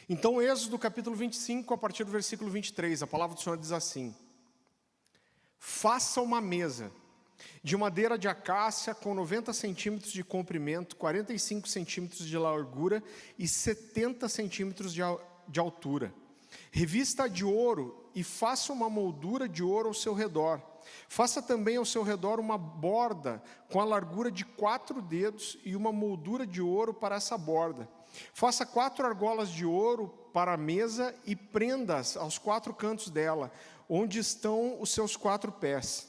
Então, Êxodo capítulo 25, a partir do versículo 23, a palavra do Senhor diz assim: faça uma mesa de madeira de acácia com 90 centímetros de comprimento, 45 centímetros de largura e 70 centímetros de altura. Revista de ouro e faça uma moldura de ouro ao seu redor. Faça também ao seu redor uma borda com a largura de 4 dedos e uma moldura de ouro para essa borda. Faça 4 argolas de ouro para a mesa e prenda-as aos 4 cantos dela, onde estão os seus 4 pés.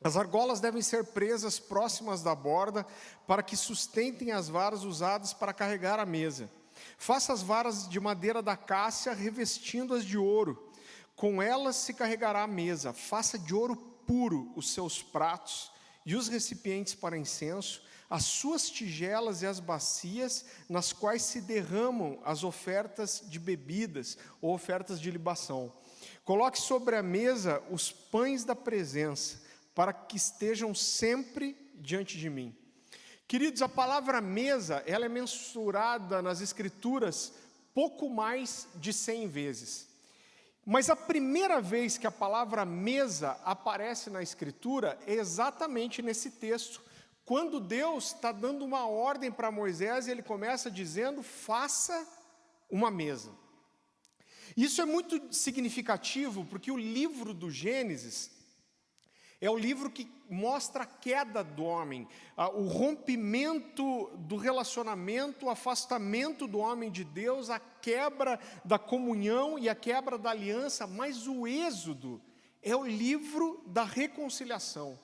As argolas devem ser presas próximas da borda para que sustentem as varas usadas para carregar a mesa. Faça as varas de madeira da acácia revestindo-as de ouro. Com elas se carregará a mesa. Faça de ouro puro os seus pratos e os recipientes para incenso, as suas tigelas e as bacias nas quais se derramam as ofertas de bebidas ou ofertas de libação. Coloque sobre a mesa os pães da presença, para que estejam sempre diante de mim. Queridos, a palavra mesa, ela é mensurada nas Escrituras pouco mais de 100 vezes. Mas a primeira vez que a palavra mesa aparece na Escritura é exatamente nesse texto, quando Deus está dando uma ordem para Moisés e ele começa dizendo: faça uma mesa. Isso é muito significativo, porque o livro do Gênesis é o livro que mostra a queda do homem, o rompimento do relacionamento, o afastamento do homem de Deus, a quebra da comunhão e a quebra da aliança, mas o Êxodo é o livro da reconciliação.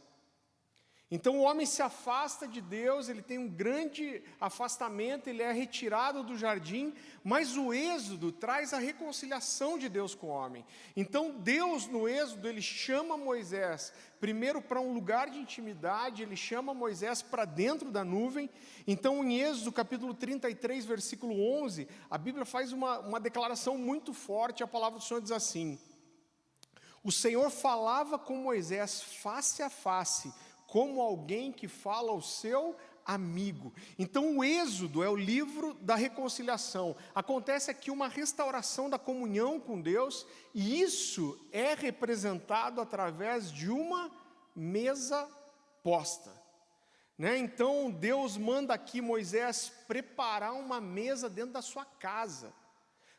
Então o homem se afasta de Deus, ele tem um grande afastamento, ele é retirado do jardim, mas o Êxodo traz a reconciliação de Deus com o homem. Então Deus no Êxodo, ele chama Moisés primeiro para um lugar de intimidade, ele chama Moisés para dentro da nuvem. Então em Êxodo capítulo 33, versículo 11, a Bíblia faz uma declaração muito forte, a palavra do Senhor diz assim: o Senhor falava com Moisés face a face, como alguém que fala ao seu amigo. Então o Êxodo é o livro da reconciliação. Acontece aqui uma restauração da comunhão com Deus, e isso é representado através de uma mesa posta. Então Deus manda aqui Moisés preparar uma mesa dentro da sua casa.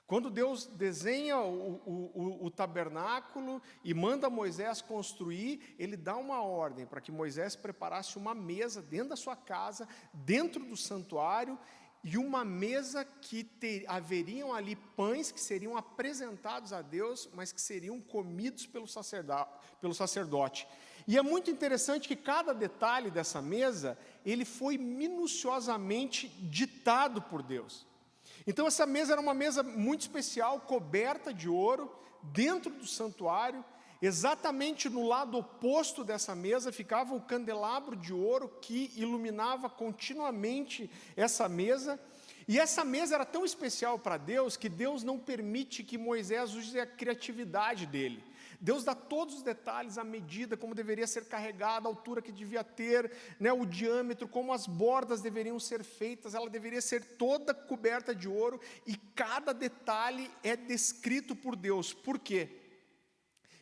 Quando Deus desenha o tabernáculo e manda Moisés construir, ele dá uma ordem para que Moisés preparasse uma mesa dentro da sua casa, dentro do santuário, e uma mesa que haveriam ali pães que seriam apresentados a Deus, mas que seriam comidos pelo sacerdote. E é muito interessante que cada detalhe dessa mesa, ele foi minuciosamente ditado por Deus. Então essa mesa era uma mesa muito especial, coberta de ouro, dentro do santuário. Exatamente no lado oposto dessa mesa ficava o candelabro de ouro que iluminava continuamente essa mesa. E essa mesa era tão especial para Deus que Deus não permite que Moisés use a criatividade dele. Deus dá todos os detalhes, a medida, como deveria ser carregada, a altura que devia ter, o diâmetro, como as bordas deveriam ser feitas, ela deveria ser toda coberta de ouro, e cada detalhe é descrito por Deus. Por quê?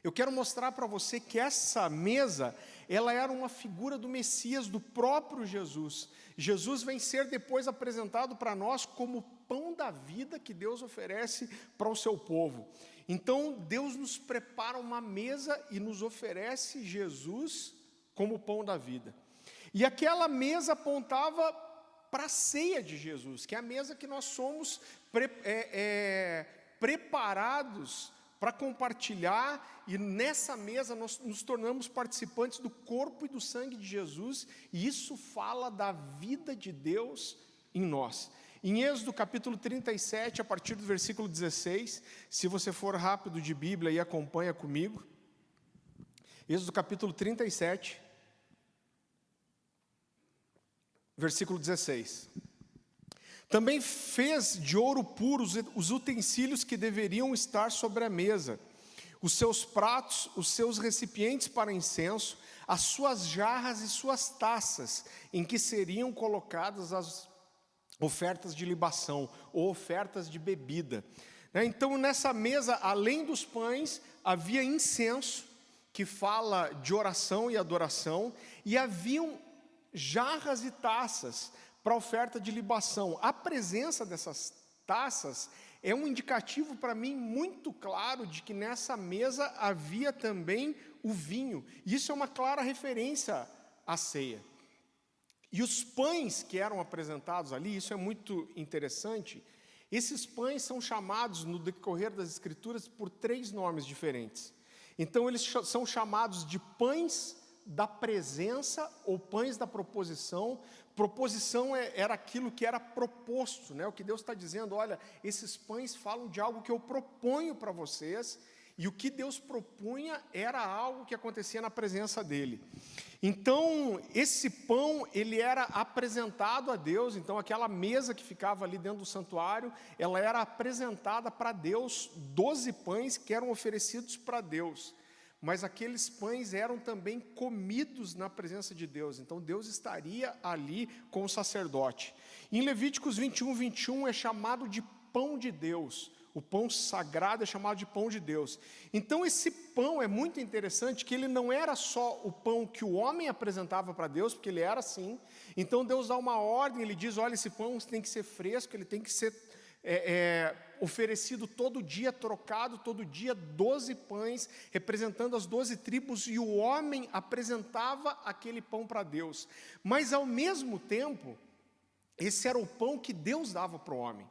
Eu quero mostrar para você que essa mesa, ela era uma figura do Messias, do próprio Jesus. Jesus vem ser depois apresentado para nós como o pão da vida que Deus oferece para o seu povo. Então Deus nos prepara uma mesa e nos oferece Jesus como o pão da vida. E aquela mesa apontava para a ceia de Jesus, que é a mesa que nós somos preparados para compartilhar, e nessa mesa nós nos tornamos participantes do corpo e do sangue de Jesus, e isso fala da vida de Deus em nós. Em Êxodo capítulo 37, a partir do versículo 16, se você for rápido de Bíblia e acompanha comigo, Êxodo capítulo 37, versículo 16. Também fez de ouro puro os utensílios que deveriam estar sobre a mesa, os seus pratos, os seus recipientes para incenso, as suas jarras e suas taças, em que seriam colocadas ofertas de libação ou ofertas de bebida. Então, nessa mesa, além dos pães, havia incenso, que fala de oração e adoração, e haviam jarras e taças para oferta de libação. A presença dessas taças é um indicativo para mim muito claro de que nessa mesa havia também o vinho. Isso é uma clara referência à ceia. E os pães que eram apresentados ali, isso é muito interessante, esses pães são chamados no decorrer das Escrituras por 3 nomes diferentes. Então eles são chamados de pães da presença ou pães da proposição. Proposição era aquilo que era proposto, né? O que Deus está dizendo, olha, esses pães falam de algo que eu proponho para vocês, e o que Deus propunha era algo que acontecia na presença dele. Então, esse pão, ele era apresentado a Deus, então aquela mesa que ficava ali dentro do santuário, ela era apresentada para Deus, 12 pães que eram oferecidos para Deus. Mas aqueles pães eram também comidos na presença de Deus, então Deus estaria ali com o sacerdote. Em Levíticos 21 é chamado de pão de Deus. O pão sagrado é chamado de pão de Deus. Então esse pão é muito interessante, que ele não era só o pão que o homem apresentava para Deus, porque ele era assim. Então Deus dá uma ordem, ele diz, olha, esse pão tem que ser fresco, ele tem que ser oferecido todo dia, trocado todo dia, 12 pães, representando as 12 tribos, e o homem apresentava aquele pão para Deus. Mas ao mesmo tempo, esse era o pão que Deus dava para o homem.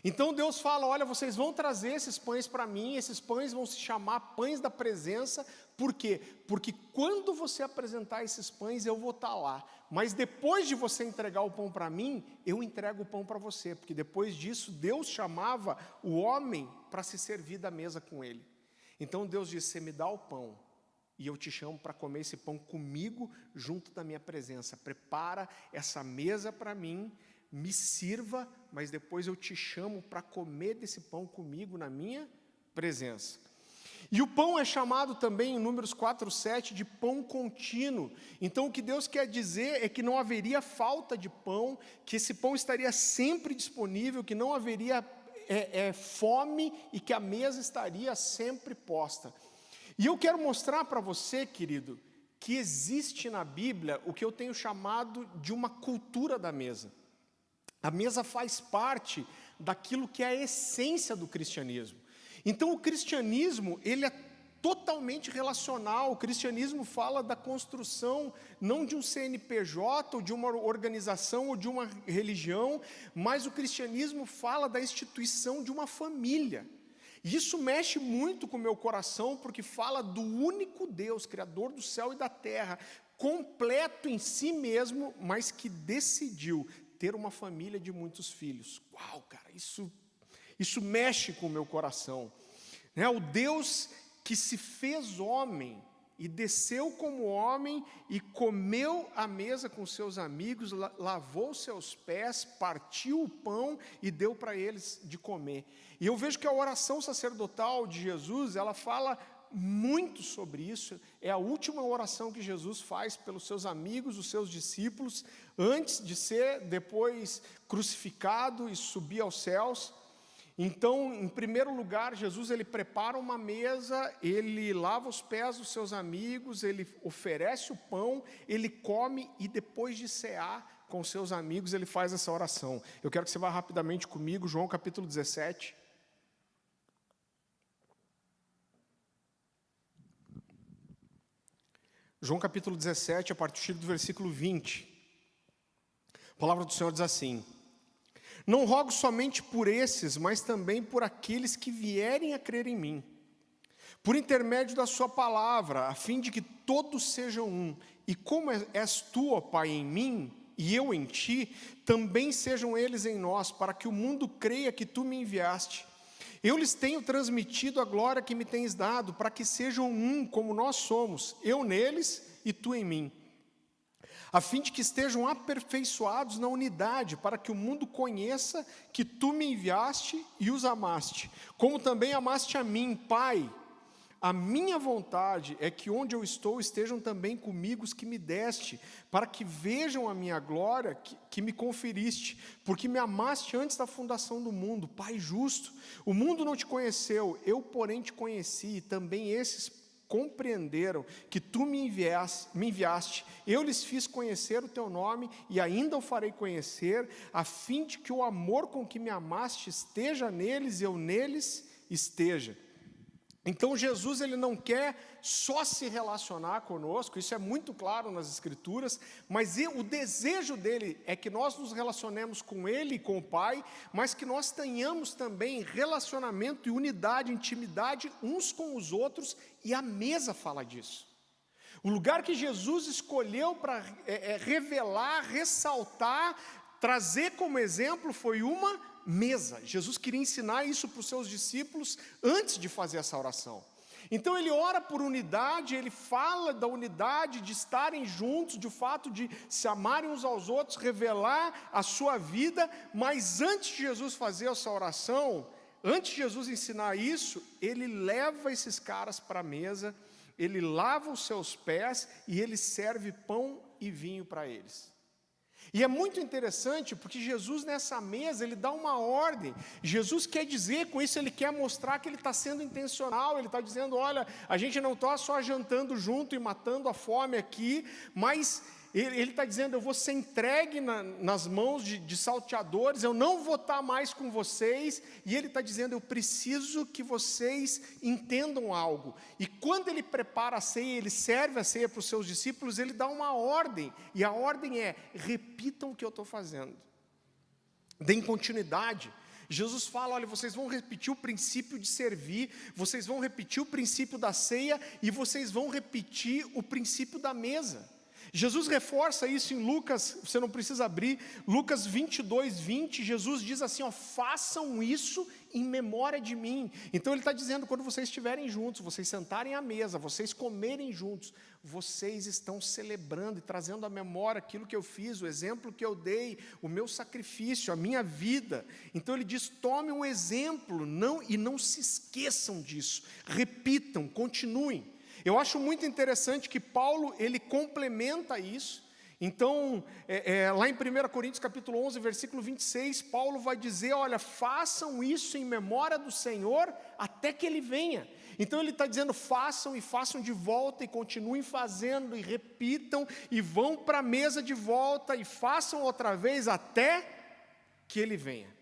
Então Deus fala, olha, vocês vão trazer esses pães para mim, esses pães vão se chamar pães da presença. Por quê? Porque quando você apresentar esses pães, eu vou estar lá. Mas depois de você entregar o pão para mim, eu entrego o pão para você. Porque depois disso, Deus chamava o homem para se servir da mesa com ele. Então Deus disse, você me dá o pão, e eu te chamo para comer esse pão comigo, junto da minha presença. Prepara essa mesa para mim, me sirva, mas depois eu te chamo para comer desse pão comigo na minha presença. E o pão é chamado também, em Números 4:7, de pão contínuo. Então o que Deus quer dizer é que não haveria falta de pão, que esse pão estaria sempre disponível, que não haveria fome e que a mesa estaria sempre posta. E eu quero mostrar para você, querido, que existe na Bíblia o que eu tenho chamado de uma cultura da mesa. A mesa faz parte daquilo que é a essência do cristianismo. Então o cristianismo, ele é totalmente relacional. O cristianismo fala da construção não de um CNPJ, ou de uma organização, ou de uma religião, mas o cristianismo fala da instituição de uma família. E isso mexe muito com o meu coração, porque fala do único Deus, Criador do céu e da terra, completo em si mesmo, mas que decidiu ter uma família de muitos filhos. Uau, cara, isso mexe com o meu coração. O Deus que se fez homem e desceu como homem e comeu à mesa com seus amigos, lavou seus pés, partiu o pão e deu para eles de comer. E eu vejo que a oração sacerdotal de Jesus, ela fala muito sobre isso. É a última oração que Jesus faz pelos seus amigos, os seus discípulos, antes de ser depois crucificado e subir aos céus. Então, em primeiro lugar, Jesus ele prepara uma mesa, ele lava os pés dos seus amigos, ele oferece o pão, ele come, e depois de cear com seus amigos, ele faz essa oração. Eu quero que você vá rapidamente comigo, João capítulo 17. João capítulo 17, a partir do versículo 20. A palavra do Senhor diz assim: não rogo somente por esses, mas também por aqueles que vierem a crer em mim, por intermédio da sua palavra, a fim de que todos sejam um, e como és tu, ó Pai, em mim, e eu em ti, também sejam eles em nós, para que o mundo creia que tu me enviaste. Eu lhes tenho transmitido a glória que me tens dado, para que sejam um como nós somos, eu neles e tu em mim, a fim de que estejam aperfeiçoados na unidade, para que o mundo conheça que tu me enviaste e os amaste, como também amaste a mim, Pai. A minha vontade é que onde eu estou estejam também comigo os que me deste, para que vejam a minha glória que me conferiste, porque me amaste antes da fundação do mundo. Pai justo, o mundo não te conheceu, eu porém te conheci, e também esses compreenderam que tu me enviaste, eu lhes fiz conhecer o teu nome, e ainda o farei conhecer, a fim de que o amor com que me amaste esteja neles, e eu neles esteja. Então Jesus, ele não quer só se relacionar conosco, isso é muito claro nas Escrituras, mas o desejo dele é que nós nos relacionemos com ele e com o Pai, mas que nós tenhamos também relacionamento e unidade, intimidade uns com os outros, e a mesa fala disso. O lugar que Jesus escolheu para revelar, ressaltar, trazer como exemplo foi uma mesa. Jesus queria ensinar isso para os seus discípulos antes de fazer essa oração. Então ele ora por unidade, ele fala da unidade, de estarem juntos, de fato de se amarem uns aos outros, revelar a sua vida, mas antes de Jesus fazer essa oração, antes de Jesus ensinar isso, ele leva esses caras para a mesa, ele lava os seus pés e ele serve pão e vinho para eles. E é muito interessante porque Jesus nessa mesa, ele dá uma ordem. Jesus quer dizer com isso, ele quer mostrar que ele está sendo intencional, ele está dizendo, olha, a gente não está só jantando junto e matando a fome aqui, mas ele está dizendo, eu vou ser entregue nas mãos de salteadores, eu não vou estar mais com vocês, e ele está dizendo, eu preciso que vocês entendam algo. E quando ele prepara a ceia, ele serve a ceia para os seus discípulos, ele dá uma ordem, e a ordem é, repitam o que eu estou fazendo, deem continuidade. Jesus fala, olha, vocês vão repetir o princípio de servir, vocês vão repetir o princípio da ceia, e vocês vão repetir o princípio da mesa. Jesus reforça isso em Lucas, você não precisa abrir, Lucas 22, 20, Jesus diz assim, ó, façam isso em memória de mim. Então ele está dizendo, quando vocês estiverem juntos, vocês sentarem à mesa, vocês comerem juntos, vocês estão celebrando e trazendo à memória aquilo que eu fiz, o exemplo que eu dei, o meu sacrifício, a minha vida. Então ele diz, tomem um exemplo, e não se esqueçam disso, repitam, continuem. Eu acho muito interessante que Paulo, ele complementa isso. Então, lá em 1 Coríntios capítulo 11, versículo 26, Paulo vai dizer, olha, façam isso em memória do Senhor até que Ele venha. Então ele está dizendo, façam e façam de volta e continuem fazendo e repitam e vão para a mesa de volta e façam outra vez até que Ele venha.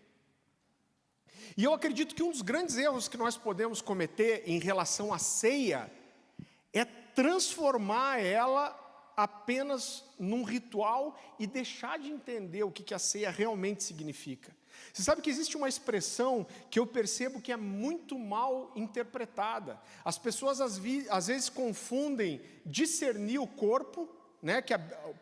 E eu acredito que um dos grandes erros que nós podemos cometer em relação à ceia é transformar ela apenas num ritual e deixar de entender o que a ceia realmente significa. Você sabe que existe uma expressão que eu percebo que é muito mal interpretada. As pessoas às vezes confundem discernir o corpo, né, que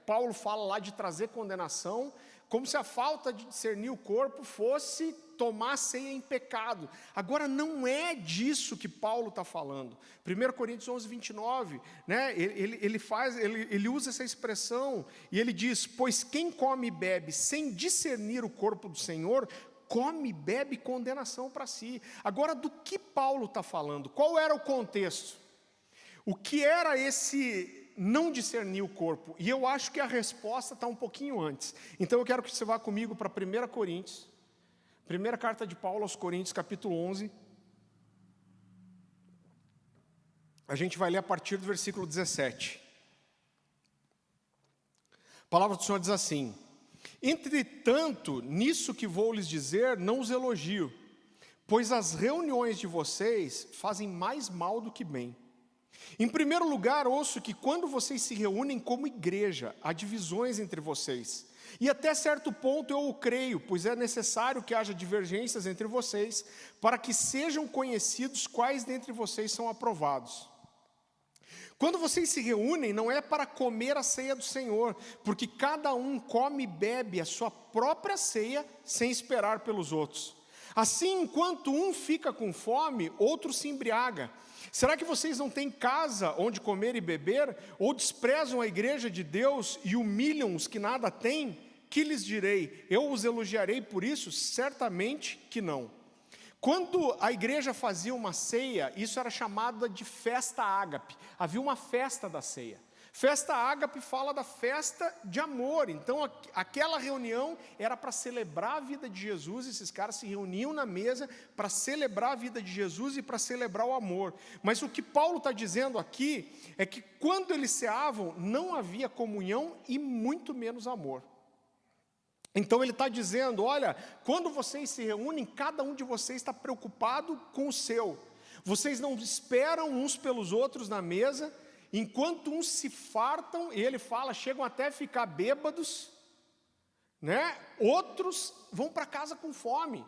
Paulo fala lá de trazer condenação, como se a falta de discernir o corpo fosse tomar a ceia em pecado. Agora, não é disso que Paulo está falando. 1 Coríntios 11, 29, né, ele usa essa expressão, e ele diz, pois quem come e bebe sem discernir o corpo do Senhor, come e bebe condenação para si. Agora, do que Paulo está falando? Qual era o contexto? O que era esse não discernir o corpo? E eu acho que a resposta está um pouquinho antes. Então eu quero que você vá comigo para 1 Coríntios, primeira carta de Paulo aos Coríntios, capítulo 11. A gente vai ler a partir do versículo 17. A palavra do Senhor diz assim, entretanto, nisso que vou lhes dizer, não os elogio, pois as reuniões de vocês fazem mais mal do que bem. Em primeiro lugar, ouço que quando vocês se reúnem como igreja, há divisões entre vocês. E até certo ponto eu o creio, pois é necessário que haja divergências entre vocês, para que sejam conhecidos quais dentre vocês são aprovados. Quando vocês se reúnem, não é para comer a ceia do Senhor, porque cada um come e bebe a sua própria ceia, sem esperar pelos outros. Assim, enquanto um fica com fome, outro se embriaga. Será que vocês não têm casa onde comer e beber? Ou desprezam a igreja de Deus e humilham os que nada têm? Que lhes direi? Eu os elogiarei por isso? Certamente que não. Quando a igreja fazia uma ceia, isso era chamado de festa ágape. Havia uma festa da ceia. Festa ágape fala da festa de amor. Então, aquela reunião era para celebrar a vida de Jesus. Esses caras se reuniam na mesa para celebrar a vida de Jesus e para celebrar o amor. Mas o que Paulo está dizendo aqui é que quando eles ceavam, não havia comunhão e muito menos amor. Então ele está dizendo, olha, quando vocês se reúnem, cada um de vocês está preocupado com o seu. Vocês não esperam uns pelos outros na mesa, enquanto uns se fartam, e ele fala, chegam até a ficar bêbados, né? Outros vão para casa com fome.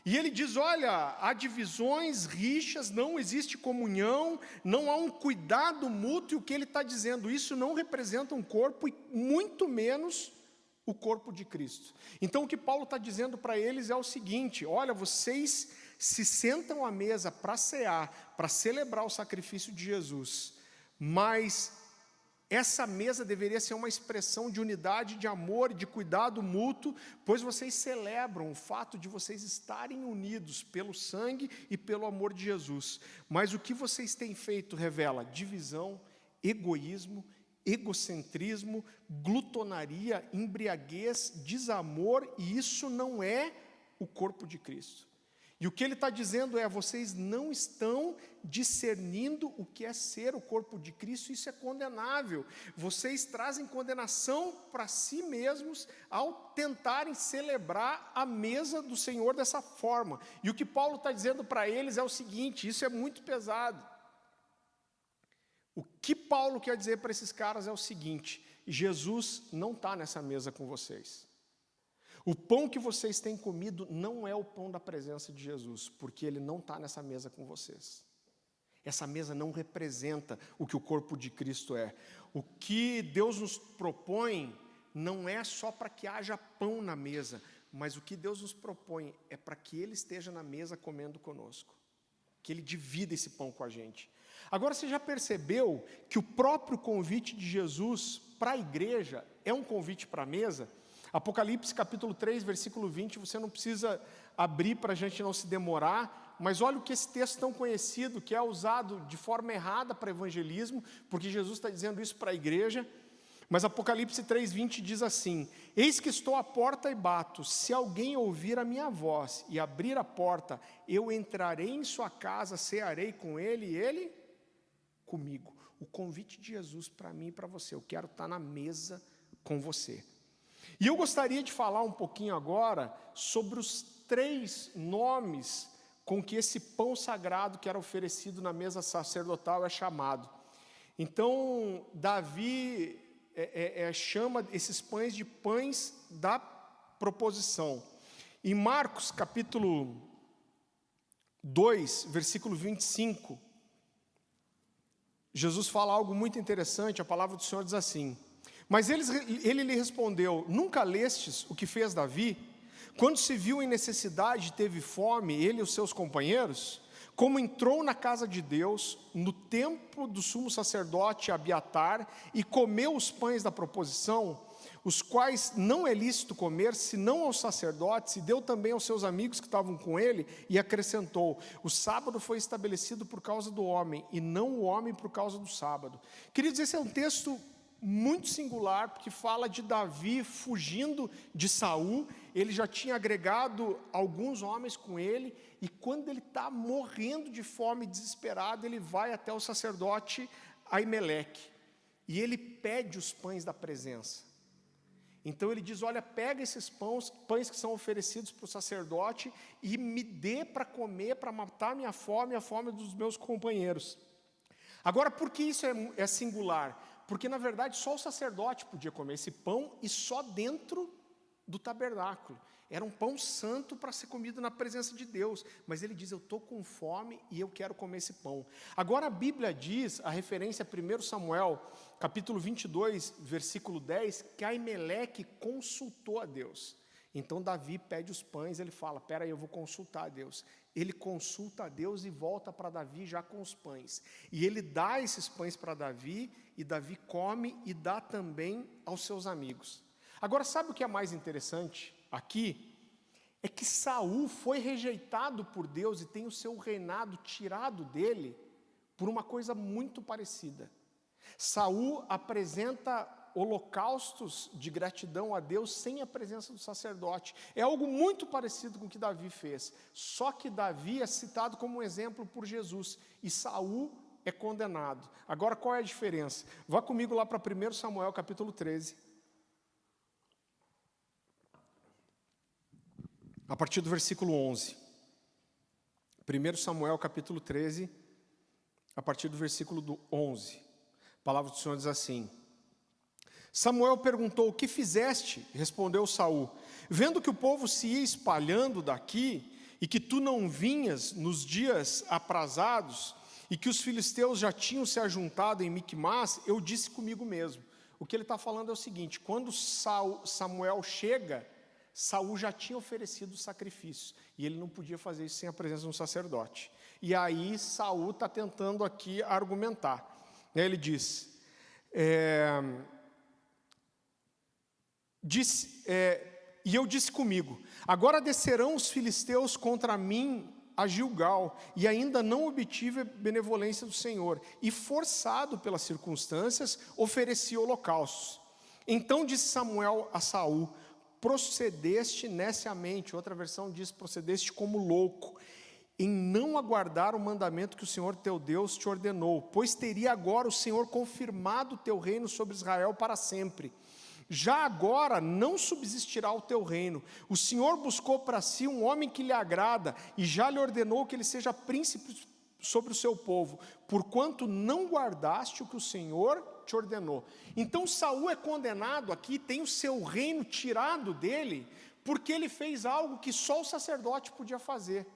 E ele diz, olha, há divisões, rixas, não existe comunhão, não há um cuidado mútuo, e o que ele está dizendo, isso não representa um corpo, e muito menos o corpo de Cristo. Então o que Paulo está dizendo para eles é o seguinte, olha, vocês se sentam à mesa para cear, para celebrar o sacrifício de Jesus, mas essa mesa deveria ser uma expressão de unidade, de amor e de cuidado mútuo, pois vocês celebram o fato de vocês estarem unidos pelo sangue e pelo amor de Jesus. Mas o que vocês têm feito revela divisão, egoísmo, egocentrismo, glutonaria, embriaguez, desamor, e isso não é o corpo de Cristo. E o que ele está dizendo é, vocês não estão discernindo o que é ser o corpo de Cristo, isso é condenável. Vocês trazem condenação para si mesmos ao tentarem celebrar a mesa do Senhor dessa forma. E o que Paulo está dizendo para eles é o seguinte, isso é muito pesado. O que Paulo quer dizer para esses caras é o seguinte, Jesus não está nessa mesa com vocês. O pão que vocês têm comido não é o pão da presença de Jesus, porque Ele não está nessa mesa com vocês. Essa mesa não representa o que o corpo de Cristo é. O que Deus nos propõe não é só para que haja pão na mesa, mas o que Deus nos propõe é para que Ele esteja na mesa comendo conosco, que Ele divida esse pão com a gente. Agora, você já percebeu que o próprio convite de Jesus para a igreja é um convite para a mesa? Apocalipse capítulo 3, versículo 20, você não precisa abrir para a gente não se demorar, mas olha o que esse texto tão conhecido, que é usado de forma errada para evangelismo, porque Jesus está dizendo isso para a igreja, mas Apocalipse 3, 20 diz assim, eis que estou à porta e bato, se alguém ouvir a minha voz e abrir a porta, eu entrarei em sua casa, cearei com ele e ele comigo. O convite de Jesus para mim e para você, eu quero estar na mesa com você. E eu gostaria de falar um pouquinho agora sobre os 3 nomes com que esse pão sagrado que era oferecido na mesa sacerdotal é chamado. Então, Davi chama esses pães de pães da proposição. Em Marcos, capítulo 2, versículo 25, Jesus fala algo muito interessante, a palavra do Senhor diz assim, mas ele lhe respondeu, nunca lestes o que fez Davi? Quando se viu em necessidade e teve fome, ele e os seus companheiros, como entrou na casa de Deus, no templo do sumo sacerdote Abiatar, e comeu os pães da proposição, os quais não é lícito comer, senão aos sacerdotes, e deu também aos seus amigos que estavam com ele, e acrescentou, o sábado foi estabelecido por causa do homem, e não o homem por causa do sábado. Queridos, esse é um texto muito singular, porque fala de Davi fugindo de Saul, ele já tinha agregado alguns homens com ele, e quando ele está morrendo de fome, desesperado, ele vai até o sacerdote Aimeleque, e ele pede os pães da presença. Então ele diz, olha, pega esses pães que são oferecidos para o sacerdote e me dê para comer, para matar minha fome e a fome dos meus companheiros. Agora, por que isso é singular? Porque, na verdade, só o sacerdote podia comer esse pão e só dentro do tabernáculo. Era um pão santo para ser comido na presença de Deus. Mas ele diz, eu estou com fome e eu quero comer esse pão. Agora a Bíblia diz, a referência a 1 Samuel, capítulo 22, versículo 10, que Aimeleque consultou a Deus. Então Davi pede os pães, ele fala, espera aí, eu vou consultar a Deus. Ele consulta a Deus e volta para Davi já com os pães. E ele dá esses pães para Davi, e Davi come e dá também aos seus amigos. Agora, sabe o que é mais interessante aqui? é que Saul foi rejeitado por Deus e tem o seu reinado tirado dele por uma coisa muito parecida. Saul apresenta holocaustos de gratidão a Deus sem a presença do sacerdote. É algo muito parecido com o que Davi fez. Só que Davi é citado como um exemplo por Jesus e Saul é condenado. Agora, qual é a diferença? Vá comigo lá para 1 Samuel capítulo 13. A partir do versículo 11. 1 Samuel capítulo 13, a partir do versículo 11. A palavra do Senhor diz assim: Samuel perguntou: o que fizeste? Respondeu Saul: vendo que o povo se ia espalhando daqui, e que tu não vinhas nos dias aprazados, e que os filisteus já tinham se ajuntado em Miquimás, eu disse comigo mesmo. O que ele está falando é o seguinte: quando Samuel chega, Saul já tinha oferecido sacrifícios, e ele não podia fazer isso sem a presença de um sacerdote. E aí Saul está tentando aqui argumentar. Ele diz, e eu disse comigo: agora descerão os filisteus contra mim a Gilgal, e ainda não obtive a benevolência do Senhor, e forçado pelas circunstâncias, ofereci holocaustos. Então disse Samuel a Saul: procedeste neciamente, outra versão diz, procedeste como louco, em não aguardar o mandamento que o Senhor teu Deus te ordenou, pois teria agora o Senhor confirmado o teu reino sobre Israel para sempre. Já agora não subsistirá o teu reino. O Senhor buscou para si um homem que lhe agrada, e já lhe ordenou que ele seja príncipe sobre o seu povo, porquanto não guardaste o que o Senhor te ordenou. Então Saul é condenado aqui, tem o seu reino tirado dele, porque ele fez algo que só o sacerdote podia fazer.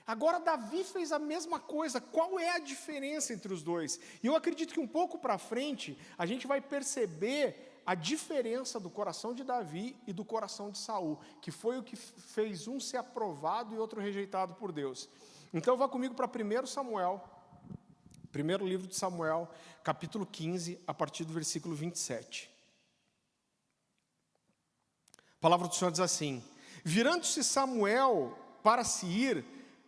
Agora Davi fez a mesma coisa. Qual é a diferença entre os dois? E eu acredito que um pouco para frente a gente vai perceber a diferença do coração de Davi e do coração de Saul, que foi o que fez um ser aprovado e outro rejeitado por Deus. Então vá comigo para 1 Samuel, primeiro livro de Samuel, capítulo 15, a partir do versículo 27. A palavra do Senhor diz assim: virando-se Samuel para se ir,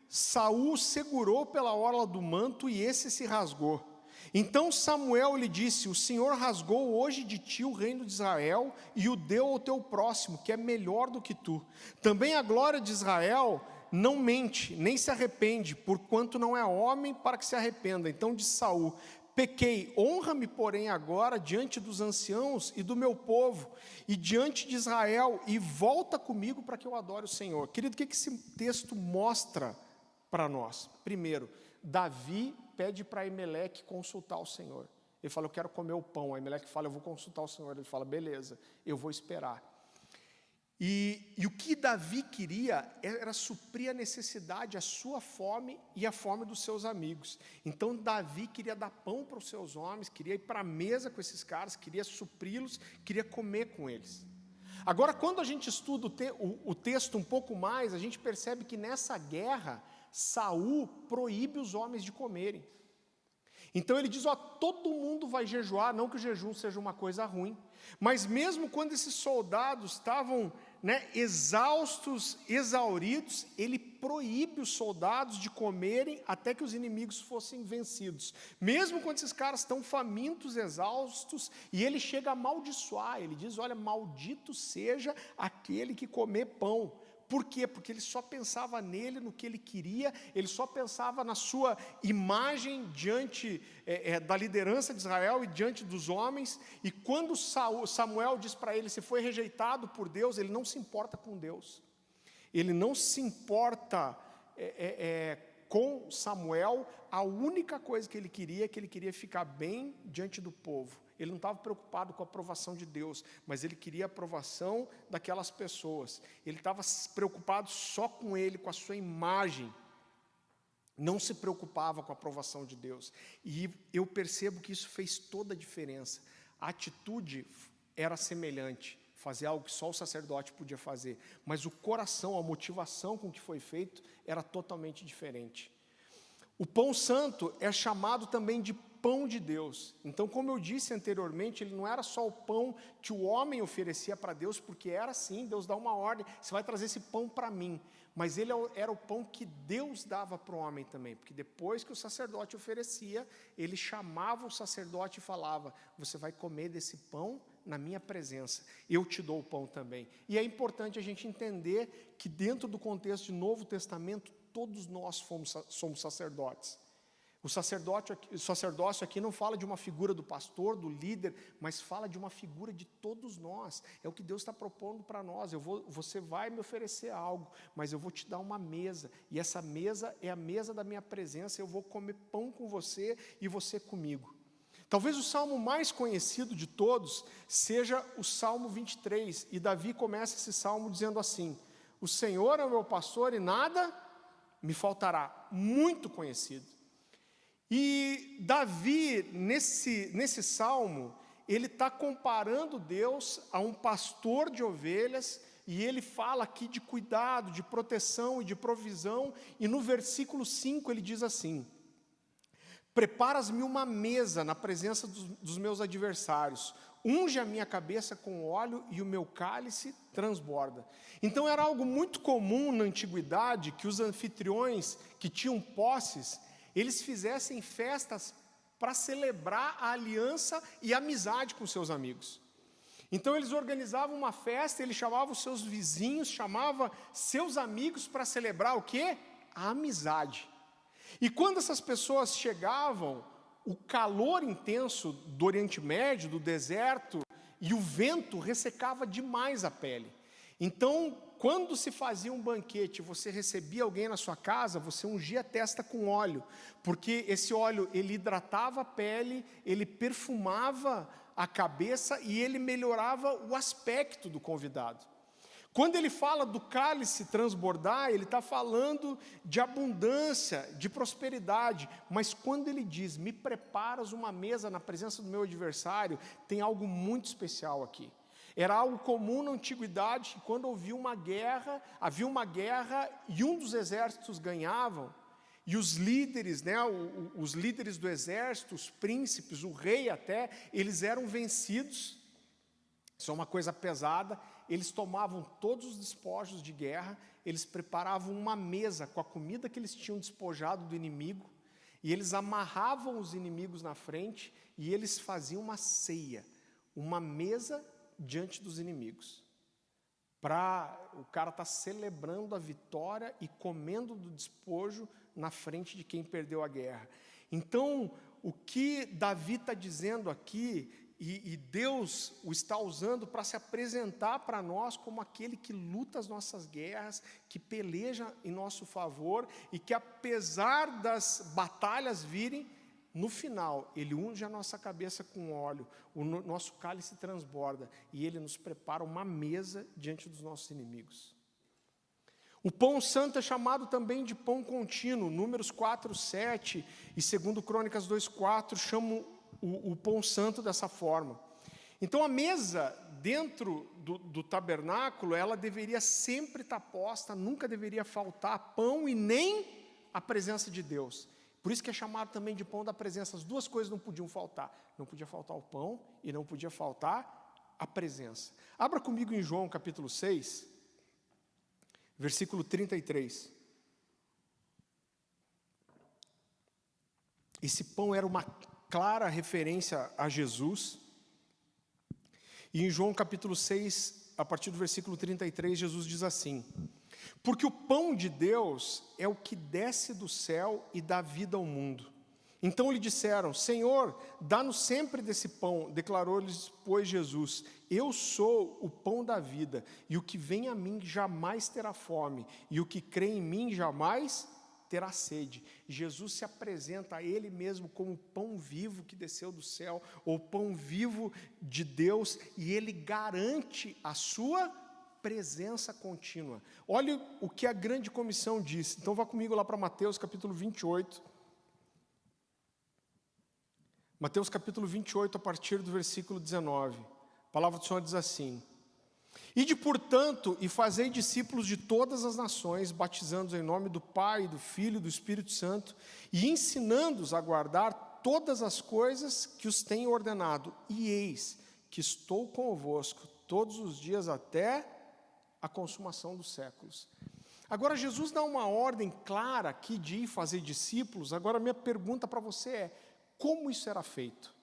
Saul segurou pela orla do manto e esse se rasgou. Então Samuel lhe disse: o Senhor rasgou hoje de ti o reino de Israel e o deu ao teu próximo, que é melhor do que tu. Também a glória de Israel não mente, nem se arrepende, porquanto não é homem para que se arrependa. Então disse Saul: pequei, honra-me, porém, agora diante dos anciãos e do meu povo, e diante de Israel, e volta comigo para que eu adore o Senhor. Querido, o que esse texto mostra para nós? Primeiro, Davi pede para Emelec consultar o Senhor. Ele fala: eu quero comer o pão. A Emelec fala: eu vou consultar o Senhor. Ele fala: beleza, eu vou esperar. E o que Davi queria era suprir a necessidade, a sua fome e a fome dos seus amigos. Então Davi queria dar pão para os seus homens, queria ir para a mesa com esses caras, queria supri-los, queria comer com eles. Agora, quando a gente estuda o texto um pouco mais, a gente percebe que nessa guerra, Saul proíbe os homens de comerem. Então ele diz: todo mundo vai jejuar, não que o jejum seja uma coisa ruim, mas mesmo quando esses soldados estavam exaustos, exauridos, ele proíbe os soldados de comerem até que os inimigos fossem vencidos. Mesmo quando esses caras estão famintos, exaustos, e ele chega a amaldiçoar, ele diz: olha, maldito seja aquele que comer pão. Por quê? Porque ele só pensava nele, no que ele queria, ele só pensava na sua imagem diante da liderança de Israel e diante dos homens. E quando Samuel diz para ele: se foi rejeitado por Deus, ele não se importa com Deus. Ele não se importa com Samuel. A única coisa que ele queria é que ele queria ficar bem diante do povo. Ele não estava preocupado com a aprovação de Deus, mas ele queria a aprovação daquelas pessoas. Ele estava preocupado só com ele, com a sua imagem. Não se preocupava com a aprovação de Deus. E eu percebo que isso fez toda a diferença. A atitude era semelhante, fazer algo que só o sacerdote podia fazer, mas o coração, a motivação com que foi feito era totalmente diferente. O pão santo é chamado também de pão de Deus. Então, como eu disse anteriormente, ele não era só o pão que o homem oferecia para Deus, porque era assim, Deus dá uma ordem, você vai trazer esse pão para mim. Mas ele era o pão que Deus dava para o homem também, porque depois que o sacerdote oferecia, ele chamava o sacerdote e falava, você vai comer desse pão na minha presença, eu te dou o pão também. E é importante a gente entender que dentro do contexto do Novo Testamento, todos nós somos sacerdotes. O sacerdócio aqui não fala de uma figura do pastor, do líder, mas fala de uma figura de todos nós. É o que Deus está propondo para nós. Você vai me oferecer algo, mas eu vou te dar uma mesa. E essa mesa é a mesa da minha presença. Eu vou comer pão com você e você comigo. Talvez o salmo mais conhecido de todos seja o Salmo 23. E Davi começa esse salmo dizendo assim, o Senhor é o meu pastor e nada me faltará. Muito conhecido. E Davi, nesse salmo, ele está comparando Deus a um pastor de ovelhas, e ele fala aqui de cuidado, de proteção e de provisão, e no versículo 5 ele diz assim, preparas-me uma mesa na presença dos meus adversários, unge a minha cabeça com óleo e o meu cálice transborda. Então era algo muito comum na antiguidade, que os anfitriões que tinham posses, eles fizessem festas para celebrar a aliança e a amizade com seus amigos. Então eles organizavam uma festa, eles chamavam seus vizinhos, chamavam seus amigos para celebrar o quê? A amizade. E quando essas pessoas chegavam, o calor intenso do Oriente Médio, do deserto, e o vento ressecava demais a pele. Então, quando se fazia um banquete, você recebia alguém na sua casa, você ungia a testa com óleo, porque esse óleo, ele hidratava a pele, ele perfumava a cabeça e ele melhorava o aspecto do convidado. Quando ele fala do cálice transbordar, ele está falando de abundância, de prosperidade, mas quando ele diz, me preparas uma mesa na presença do meu adversário, tem algo muito especial aqui. Era algo comum na antiguidade, que quando havia uma guerra e um dos exércitos ganhavam, e os líderes, os líderes do exército, os príncipes, o rei até, eles eram vencidos, isso é uma coisa pesada, eles tomavam todos os despojos de guerra, eles preparavam uma mesa com a comida que eles tinham despojado do inimigo, e eles amarravam os inimigos na frente, e eles faziam uma ceia, uma mesa diante dos inimigos, para o cara estar celebrando a vitória e comendo do despojo na frente de quem perdeu a guerra. Então, o que Davi está dizendo aqui, e Deus o está usando para se apresentar para nós como aquele que luta as nossas guerras, que peleja em nosso favor, e que apesar das batalhas virem, no final, Ele unge a nossa cabeça com óleo, o nosso cálice transborda, e Ele nos prepara uma mesa diante dos nossos inimigos. O pão santo é chamado também de pão contínuo. Números 4:7 e 2 Crônicas 2:4 chamam o pão santo dessa forma. Então a mesa dentro do tabernáculo, ela deveria sempre estar posta, nunca deveria faltar pão e nem a presença de Deus. Por isso que é chamado também de pão da presença. As duas coisas não podiam faltar. Não podia faltar o pão e não podia faltar a presença. Abra comigo em João capítulo 6, versículo 33. Esse pão era uma clara referência a Jesus. E em João capítulo 6, a partir do versículo 33, Jesus diz assim: porque o pão de Deus é o que desce do céu e dá vida ao mundo. Então lhe disseram: Senhor, dá-nos sempre desse pão. Declarou-lhes, pois, Jesus: eu sou o pão da vida, e o que vem a mim jamais terá fome, e o que crê em mim jamais terá sede. Jesus se apresenta a Ele mesmo como o pão vivo que desceu do céu, ou pão vivo de Deus, e Ele garante a sua presença contínua. Olha o que a grande comissão diz. Então vá comigo lá para Mateus capítulo 28. Mateus capítulo 28, a partir do versículo 19. A palavra do Senhor diz assim: ide, portanto, e fazei discípulos de todas as nações, batizando-os em nome do Pai, do Filho e do Espírito Santo, e ensinando-os a guardar todas as coisas que os tenho ordenado, e eis que estou convosco todos os dias até a consumação dos séculos. Agora, Jesus dá uma ordem clara aqui de ir fazer discípulos. Agora, minha pergunta para você é: como isso era feito?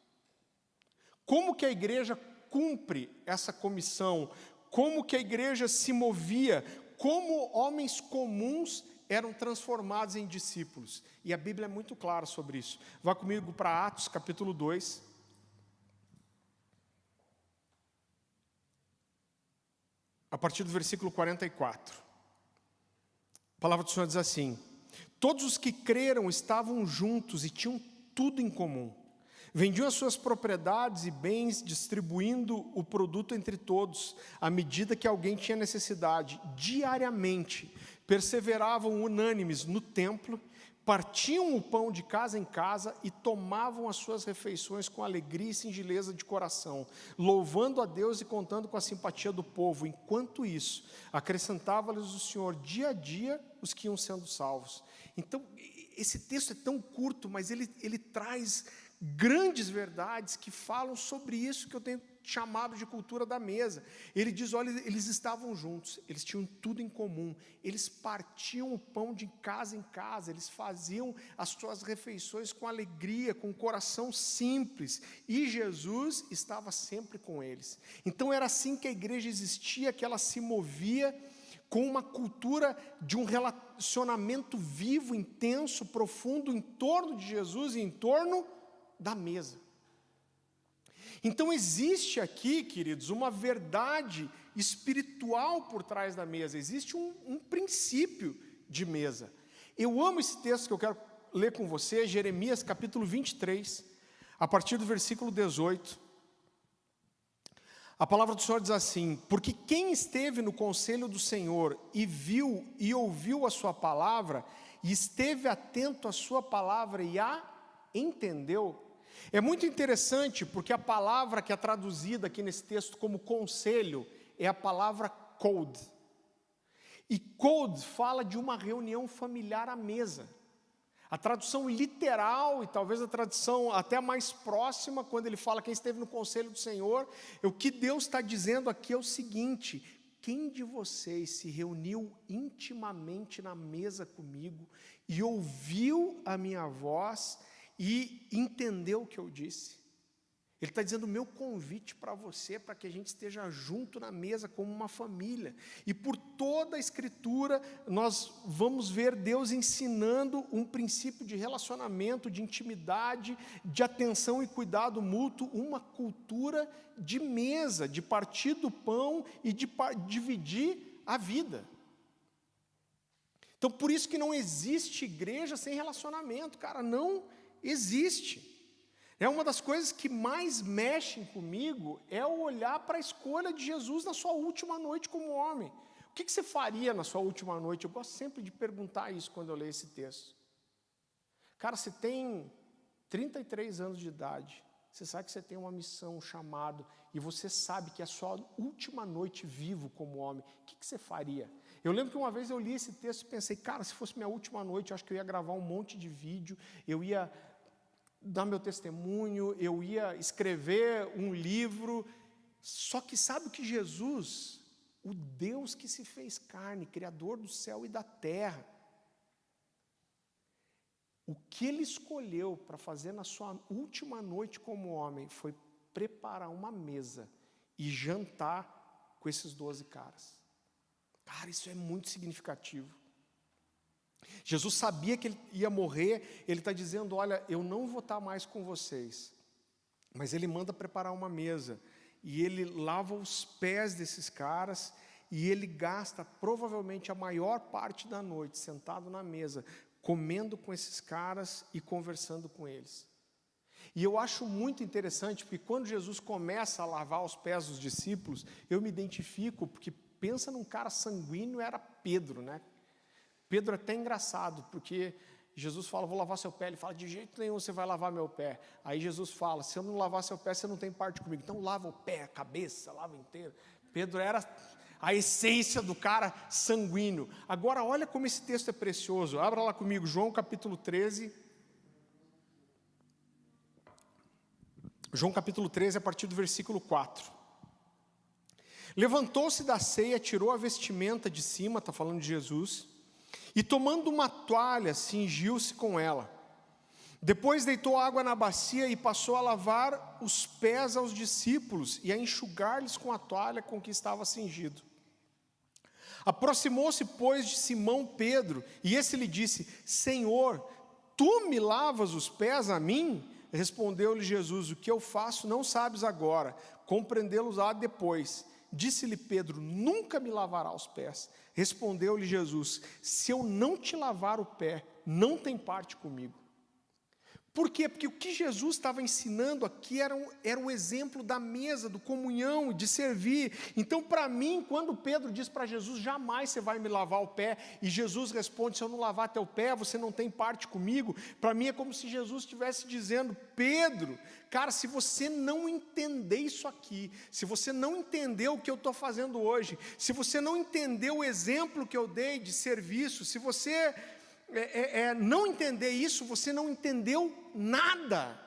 Como que a igreja cumpre essa comissão? Como que a igreja se movia? Como homens comuns eram transformados em discípulos? E a Bíblia é muito clara sobre isso. Vá comigo para Atos, capítulo 2. A partir do versículo 44. A palavra do Senhor diz assim: todos os que creram estavam juntos e tinham tudo em comum. Vendiam as suas propriedades e bens, distribuindo o produto entre todos, à medida que alguém tinha necessidade. Diariamente, perseveravam unânimes no templo, partiam o pão de casa em casa e tomavam as suas refeições com alegria e singeleza de coração, louvando a Deus e contando com a simpatia do povo. Enquanto isso, acrescentava-lhes o Senhor dia a dia os que iam sendo salvos. Então, esse texto é tão curto, mas ele traz grandes verdades que falam sobre isso que eu tenho chamado de cultura da mesa. Ele diz, olha, eles estavam juntos, eles tinham tudo em comum, eles partiam o pão de casa em casa, eles faziam as suas refeições com alegria, com o coração simples, e Jesus estava sempre com eles. Então era assim que a igreja existia, que ela se movia com uma cultura de um relacionamento vivo, intenso, profundo em torno de Jesus e em torno da mesa. Então existe aqui, queridos, uma verdade espiritual por trás da mesa, existe um princípio de mesa. Eu amo esse texto que eu quero ler com você, Jeremias capítulo 23, a partir do versículo 18. A palavra do Senhor diz assim: porque quem esteve no conselho do Senhor e viu e ouviu a sua palavra, e esteve atento à sua palavra e a entendeu. É muito interessante porque a palavra que é traduzida aqui nesse texto como conselho é a palavra code. E code fala de uma reunião familiar à mesa. A tradução literal e talvez a tradução até mais próxima, quando ele fala quem esteve no conselho do Senhor, o que Deus está dizendo aqui é o seguinte: quem de vocês se reuniu intimamente na mesa comigo e ouviu a minha voz e entendeu o que eu disse? Ele está dizendo o meu convite para você, para que a gente esteja junto na mesa como uma família. E por toda a Escritura, nós vamos ver Deus ensinando um princípio de relacionamento, de intimidade, de atenção e cuidado mútuo, uma cultura de mesa, de partir do pão e de dividir a vida. Então, por isso que não existe igreja sem relacionamento, cara, não existe. É uma das coisas que mais mexem comigo, é o olhar para a escolha de Jesus na sua última noite como homem. O que você faria na sua última noite? Eu gosto sempre de perguntar isso quando eu leio esse texto. Cara, você tem 33 anos de idade, você sabe que você tem uma missão, um chamado, e você sabe que é a sua última noite vivo como homem. O que você faria? Eu lembro que uma vez eu li esse texto e pensei, cara, se fosse minha última noite, eu acho que eu ia gravar um monte de vídeo, eu ia dar meu testemunho, eu ia escrever um livro. Só que sabe o que Jesus, o Deus que se fez carne, Criador do céu e da terra, o que Ele escolheu para fazer na sua última noite como homem foi preparar uma mesa e jantar com esses 12 caras. Cara, isso é muito significativo. Jesus sabia que ele ia morrer, ele está dizendo, olha, eu não vou estar mais com vocês, mas ele manda preparar uma mesa, e ele lava os pés desses caras, e ele gasta provavelmente a maior parte da noite sentado na mesa, comendo com esses caras e conversando com eles. E eu acho muito interessante, porque quando Jesus começa a lavar os pés dos discípulos, eu me identifico, porque pensa num cara sanguíneo, era Pedro, né? Pedro é até engraçado, porque Jesus fala, vou lavar seu pé. Ele fala, de jeito nenhum você vai lavar meu pé. Aí Jesus fala, se eu não lavar seu pé, você não tem parte comigo. Então lava o pé, a cabeça, lava inteiro. Pedro era a essência do cara sanguíneo. Agora olha como esse texto é precioso. Abra lá comigo, João capítulo 13. João capítulo 13, a partir do versículo 4. Levantou-se da ceia, tirou a vestimenta de cima, está falando de Jesus, e tomando uma toalha, cingiu-se com ela. Depois deitou água na bacia e passou a lavar os pés aos discípulos e a enxugar-lhes com a toalha com que estava cingido. Aproximou-se, pois, de Simão Pedro, e esse lhe disse: Senhor, tu me lavas os pés a mim? Respondeu-lhe Jesus: o que eu faço não sabes agora, compreendê-los-á depois. Disse-lhe Pedro: nunca me lavará os pés. Respondeu-lhe Jesus: se eu não te lavar o pé, não tem parte comigo. Por quê? Porque o que Jesus estava ensinando aqui era o exemplo da mesa, do comunhão, de servir. Então, para mim, quando Pedro diz para Jesus: jamais você vai me lavar o pé, e Jesus responde: se eu não lavar teu pé, você não tem parte comigo. Para mim é como se Jesus estivesse dizendo: Pedro, cara, se você não entender isso aqui, se você não entender o que eu estou fazendo hoje, se você não entender o exemplo que eu dei de serviço, se você não entender isso, você não entendeu nada,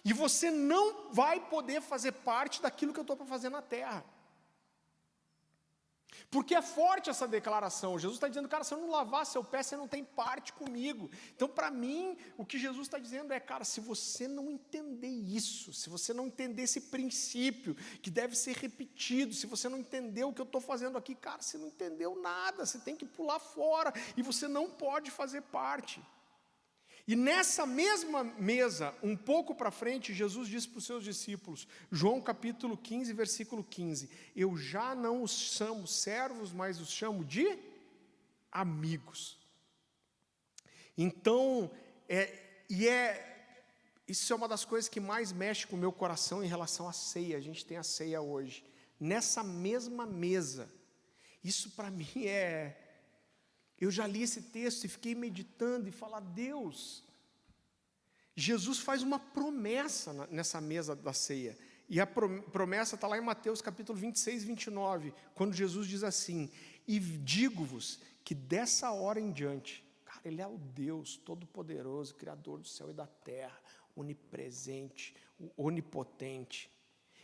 e você não vai poder fazer parte daquilo que eu estou para fazer na terra. Porque é forte essa declaração. Jesus está dizendo: cara, se eu não lavar seu pé, você não tem parte comigo. Então, para mim, o que Jesus está dizendo é: cara, se você não entender isso, se você não entender esse princípio que deve ser repetido, se você não entender o que eu estou fazendo aqui, cara, você não entendeu nada, você tem que pular fora, e você não pode fazer parte. E nessa mesma mesa, um pouco para frente, Jesus disse para os seus discípulos, João capítulo 15, versículo 15, eu já não os chamo servos, mas os chamo de amigos. Então, isso é uma das coisas que mais mexe com o meu coração em relação à ceia. A gente tem a ceia hoje. Nessa mesma mesa, isso para mim eu já li esse texto e fiquei meditando e falar: Deus, Jesus faz uma promessa nessa mesa da ceia, e a promessa está lá em Mateus capítulo 26, 29, quando Jesus diz assim: e digo-vos que dessa hora em diante, cara, Ele é o Deus Todo-Poderoso, Criador do céu e da terra, onipresente, onipotente,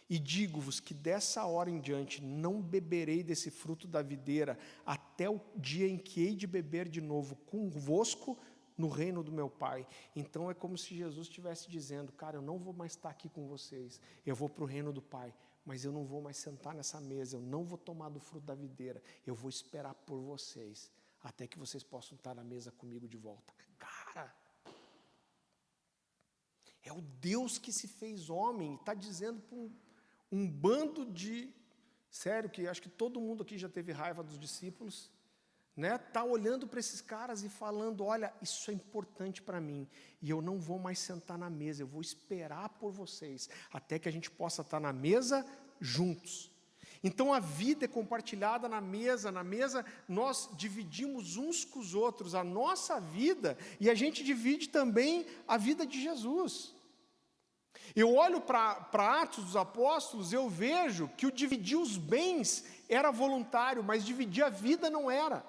e digo-vos que dessa hora em diante não beberei desse fruto da videira até o dia em que hei de beber de novo convosco no reino do meu Pai. Então é como se Jesus estivesse dizendo: cara, eu não vou mais estar aqui com vocês, eu vou para o reino do Pai, mas eu não vou mais sentar nessa mesa, eu não vou tomar do fruto da videira, eu vou esperar por vocês, até que vocês possam estar na mesa comigo de volta. Cara, é o Deus que se fez homem, está dizendo para um bando de... Sério, que acho que todo mundo aqui já teve raiva dos discípulos, né? Está olhando para esses caras e falando: olha, isso é importante para mim, e eu não vou mais sentar na mesa, eu vou esperar por vocês, até que a gente possa estar na mesa juntos. Então a vida é compartilhada na mesa nós dividimos uns com os outros a nossa vida, e a gente divide também a vida de Jesus. Eu olho para Atos dos Apóstolos, eu vejo que o dividir os bens era voluntário, mas dividir a vida não era.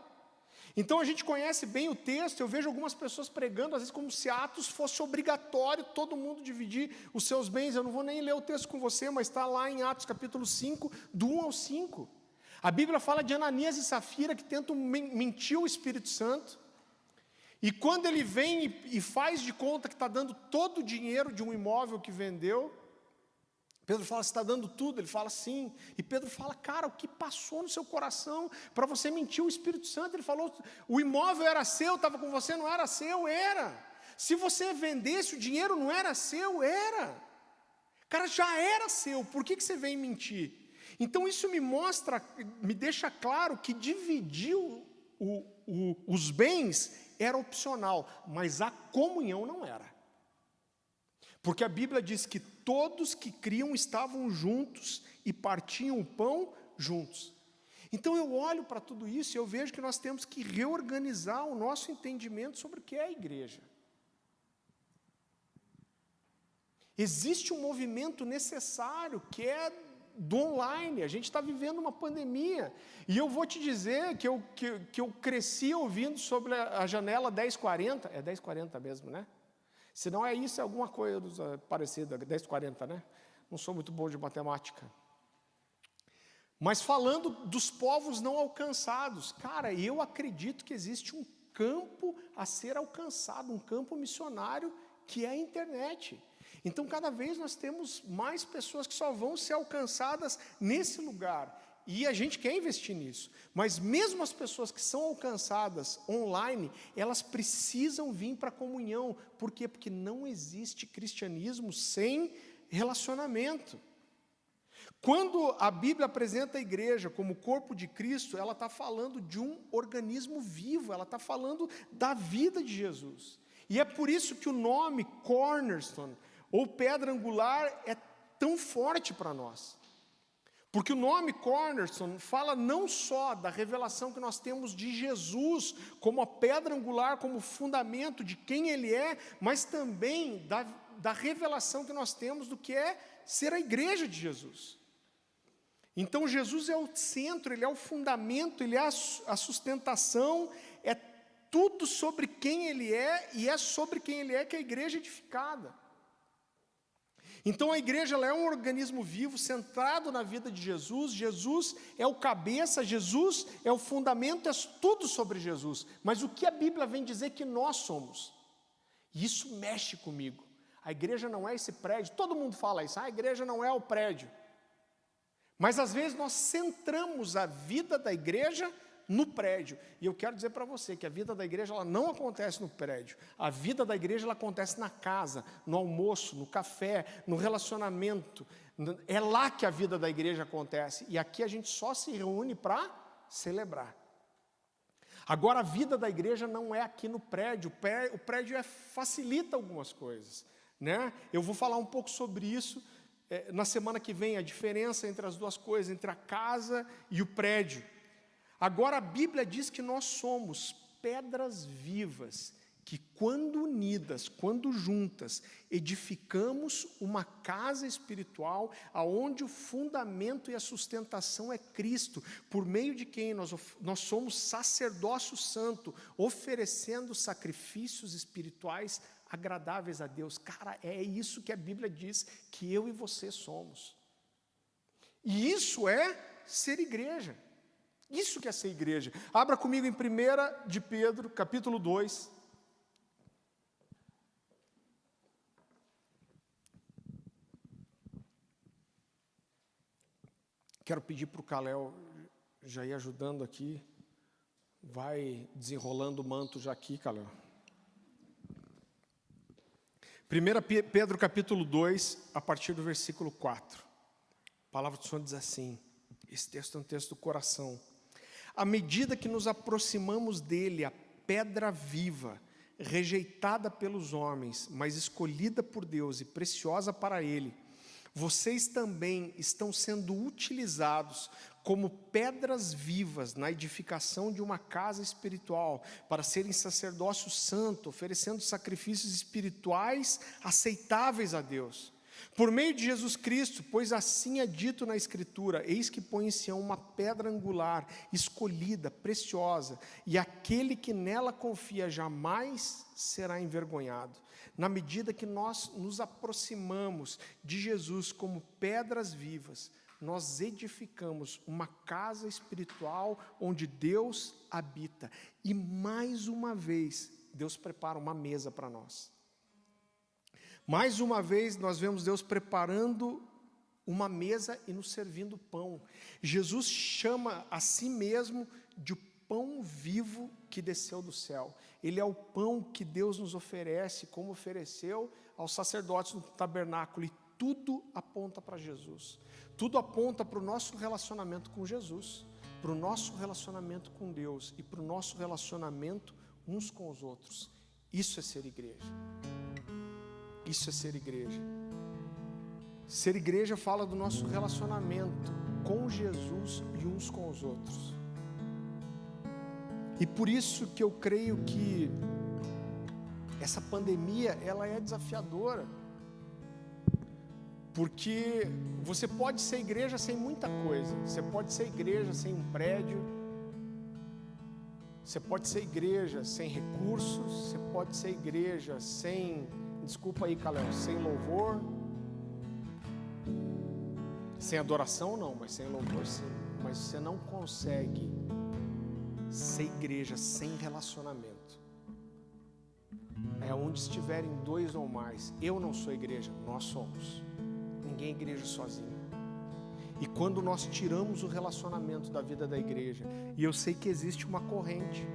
Então a gente conhece bem o texto, eu vejo algumas pessoas pregando, às vezes como se Atos fosse obrigatório todo mundo dividir os seus bens. Eu não vou nem ler o texto com você, mas está lá em Atos capítulo 5, do 1 ao 5. A Bíblia fala de Ananias e Safira que tentam mentir o Espírito Santo. E quando ele vem e faz de conta que está dando todo o dinheiro de um imóvel que vendeu, Pedro fala: você está dando tudo? Ele fala: sim. E Pedro fala: cara, o que passou no seu coração para você mentir o Espírito Santo? Ele falou: o imóvel era seu, estava com você, não era seu? Era. Se você vendesse, o dinheiro não era seu? Era. Cara, já era seu, por que você vem mentir? Então isso me deixa claro que dividir os bens era opcional, mas a comunhão não era. Porque a Bíblia diz que todos que criam estavam juntos e partiam o pão juntos. Então eu olho para tudo isso e eu vejo que nós temos que reorganizar o nosso entendimento sobre o que é a igreja. Existe um movimento necessário que é do online. A gente está vivendo uma pandemia, e eu vou te dizer que eu cresci ouvindo sobre a janela 1040, é 1040 mesmo, né? Se não é isso, é alguma coisa parecida, 10:40, né? Não sou muito bom de matemática. Mas falando dos povos não alcançados, cara, eu acredito que existe um campo a ser alcançado, um campo missionário, que é a internet. Então, cada vez nós temos mais pessoas que só vão ser alcançadas nesse lugar. E a gente quer investir nisso. Mas mesmo as pessoas que são alcançadas online, elas precisam vir para a comunhão. Por quê? Porque não existe cristianismo sem relacionamento. Quando a Bíblia apresenta a igreja como corpo de Cristo, ela está falando de um organismo vivo, ela está falando da vida de Jesus. E é por isso que o nome Cornerstone, ou Pedra Angular, é tão forte para nós. Porque o nome Cornerstone fala não só da revelação que nós temos de Jesus, como a pedra angular, como fundamento de quem Ele é, mas também da revelação que nós temos do que é ser a igreja de Jesus. Então Jesus é o centro, Ele é o fundamento, Ele é a sustentação, é tudo sobre quem Ele é, e é sobre quem Ele é que a igreja é edificada. Então a igreja ela é um organismo vivo, centrado na vida de Jesus. Jesus é o cabeça, Jesus é o fundamento, é tudo sobre Jesus. Mas o que a Bíblia vem dizer que nós somos? E isso mexe comigo. A igreja não é esse prédio, todo mundo fala isso, a igreja não é o prédio. Mas às vezes nós centramos a vida da igreja no prédio. E eu quero dizer para você que a vida da igreja ela não acontece no prédio. A vida da igreja ela acontece na casa, no almoço, no café, no relacionamento. É lá que a vida da igreja acontece. E aqui a gente só se reúne para celebrar. Agora a vida da igreja não é aqui no prédio. O prédio facilita algumas coisas, né? Eu vou falar um pouco sobre isso na semana que vem, a diferença entre as duas coisas, entre a casa e o prédio. Agora a Bíblia diz que nós somos pedras vivas, que quando unidas, quando juntas, edificamos uma casa espiritual, aonde o fundamento e a sustentação é Cristo, por meio de quem nós somos sacerdócio santo, oferecendo sacrifícios espirituais agradáveis a Deus. Cara, é isso que a Bíblia diz que eu e você somos. E isso é ser igreja. Isso que é ser igreja. Abra comigo em 1 de Pedro, capítulo 2. Quero pedir para o Caléu já ir ajudando aqui. Vai desenrolando o manto já aqui, Caléu. 1 Pedro capítulo 2, a partir do versículo 4. A palavra do Senhor diz assim, esse texto é um texto do coração. À medida que nos aproximamos dele, a pedra viva, rejeitada pelos homens, mas escolhida por Deus e preciosa para Ele, vocês também estão sendo utilizados como pedras vivas na edificação de uma casa espiritual, para serem sacerdócio santo, oferecendo sacrifícios espirituais aceitáveis a Deus. Por meio de Jesus Cristo, pois assim é dito na Escritura, eis que põe em Sião uma pedra angular, escolhida, preciosa, e aquele que nela confia jamais será envergonhado. Na medida que nós nos aproximamos de Jesus como pedras vivas, nós edificamos uma casa espiritual onde Deus habita. E mais uma vez, Deus prepara uma mesa para nós. Mais uma vez, nós vemos Deus preparando uma mesa e nos servindo pão. Jesus chama a si mesmo de pão vivo que desceu do céu. Ele é o pão que Deus nos oferece, como ofereceu aos sacerdotes no tabernáculo. E tudo aponta para Jesus. Tudo aponta para o nosso relacionamento com Jesus, para o nosso relacionamento com Deus e para o nosso relacionamento uns com os outros. Isso é ser igreja. Isso é ser igreja. Ser igreja fala do nosso relacionamento com Jesus e uns com os outros. E por isso que eu creio que essa pandemia, ela é desafiadora. Porque você pode ser igreja sem muita coisa. Você pode ser igreja sem um prédio. Você pode ser igreja sem recursos. Você pode ser igreja sem Desculpa aí, Caleb, sem louvor, sem adoração não, mas sem louvor sim. Mas você não consegue ser igreja sem relacionamento. É onde estiverem dois ou mais. Eu não sou igreja, nós somos. Ninguém é igreja sozinho. E quando nós tiramos o relacionamento da vida da igreja, e eu sei que existe uma corrente,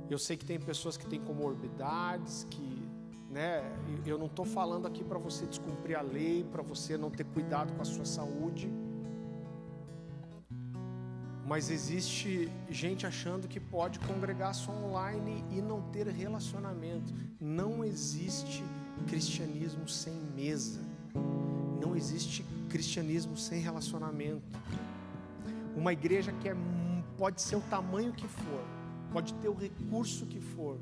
eu sei que tem pessoas que têm comorbidades, eu não estou falando aqui para você descumprir a lei, para você não ter cuidado com a sua saúde, mas existe gente achando que pode congregar só online e não ter relacionamento. Não existe cristianismo sem mesa, não existe cristianismo sem relacionamento. Uma igreja que pode ser o tamanho que for, pode ter o recurso que for,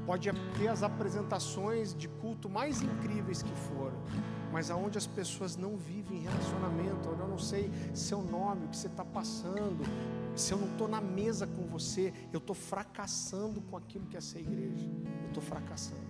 pode ter as apresentações de culto mais incríveis que forem, mas aonde as pessoas não vivem relacionamento, onde eu não sei seu nome, o que você está passando, se eu não estou na mesa com você, eu estou fracassando com aquilo que é ser igreja, eu estou fracassando.